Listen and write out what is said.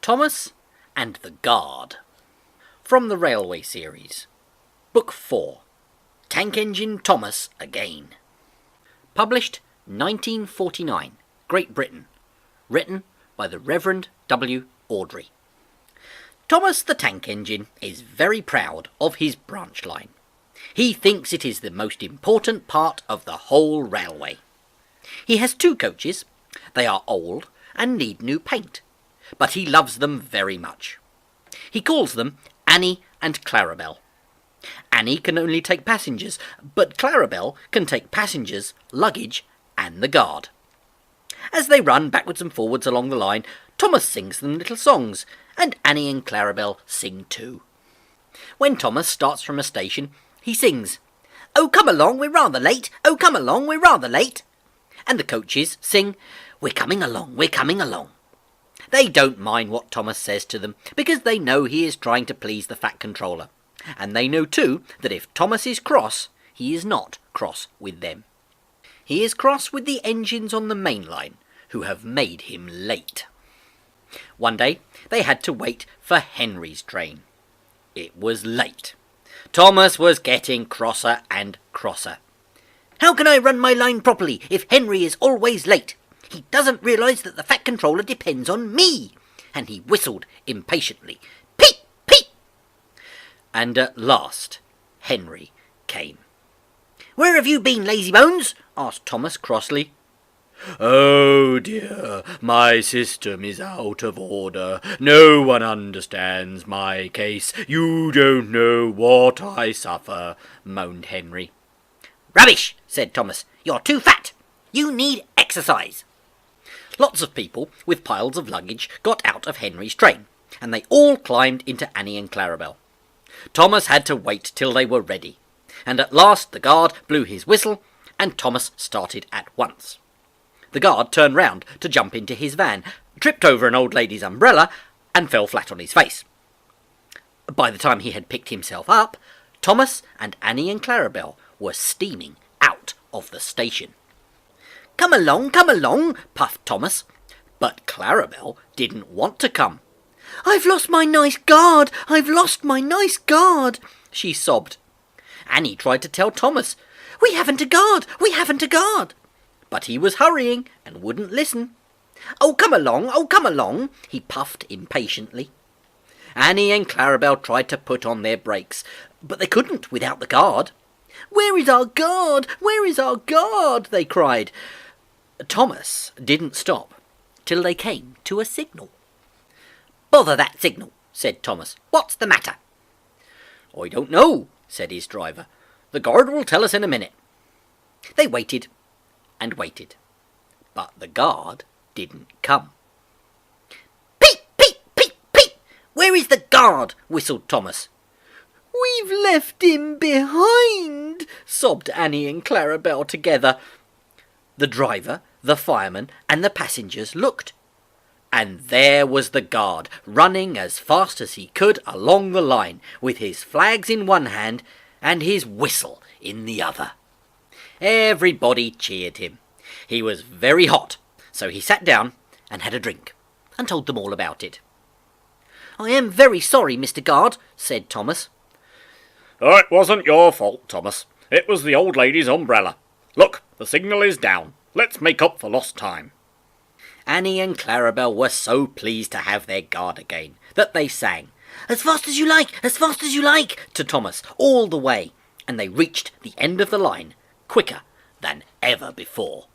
Thomas and the Guard. From the Railway Series. Book 4. Tank Engine Thomas Again. Published 1949, Great Britain. Written by the Reverend W. Awdry. Thomas the Tank Engine is very proud of his branch line. He thinks it is the most important part of the whole railway. He has 2 coaches. They are old and need new paint, but he loves them very much. He calls them Annie and Clarabel. Annie can only take passengers, but Clarabel can take passengers, luggage, and the guard. As they run backwards and forwards along the line, Thomas sings them little songs, and Annie and Clarabel sing too. When Thomas starts from a station, he sings, "Oh, come along, we're rather late. Oh, come along, we're rather late." And the coaches sing, "We're coming along, we're coming along." They don't mind what Thomas says to them, because they know he is trying to please the Fat Controller. And they know too that if Thomas is cross, he is not cross with them. He is cross with the engines on the main line, who have made him late. One day they had to wait for Henry's train. It was late. Thomas was getting crosser and crosser. "How can I run my line properly if Henry is always late? He doesn't realise that the Fat Controller depends on me." And he whistled impatiently. "Peep, peep!" And at last Henry came. "Where have you been, lazybones?" asked Thomas crossly. "Oh dear, my system is out of order. No one understands my case. You don't know what I suffer," moaned Henry. "Rubbish," said Thomas. "You're too fat. You need exercise." Lots of people with piles of luggage got out of Henry's train, and they all climbed into Annie and Clarabel. Thomas had to wait till they were ready, and at last the guard blew his whistle, and Thomas started at once. The guard turned round to jump into his van, tripped over an old lady's umbrella, and fell flat on his face. By the time he had picked himself up, Thomas and Annie and Clarabel were steaming out of the station. "Come along," puffed Thomas. But Clarabel didn't want to come. "I've lost my nice guard, I've lost my nice guard," she sobbed. Annie tried to tell Thomas, "We haven't a guard, we haven't a guard." But he was hurrying and wouldn't listen. Oh, come along," he puffed impatiently. Annie and Clarabel tried to put on their brakes, but they couldn't without the guard. "Where is our guard? Where is our guard?" they cried. Thomas didn't stop till they came to a signal. "Bother that signal," said Thomas. "What's the matter?" "I don't know," said his driver. "The guard will tell us in a minute." They waited and waited, but the guard didn't come. "Peep, peep, peep, peep! Where is the guard?" whistled Thomas. "We've left him behind," sobbed Annie and Clarabel together. The driver, the fireman, and the passengers looked, and there was the guard, running as fast as he could along the line, with his flags in one hand and his whistle in the other. Everybody cheered him. He was very hot, so he sat down and had a drink, and told them all about it. "I am very sorry, Mr. Guard," said Thomas. "It wasn't your fault, Thomas. It was the old lady's umbrella. Look, the signal is down. Let's make up for lost time." Annie and Clarabel were so pleased to have their guard again that they sang, "As fast as you like, as fast as you like," to Thomas all the way, and they reached the end of the line quicker than ever before.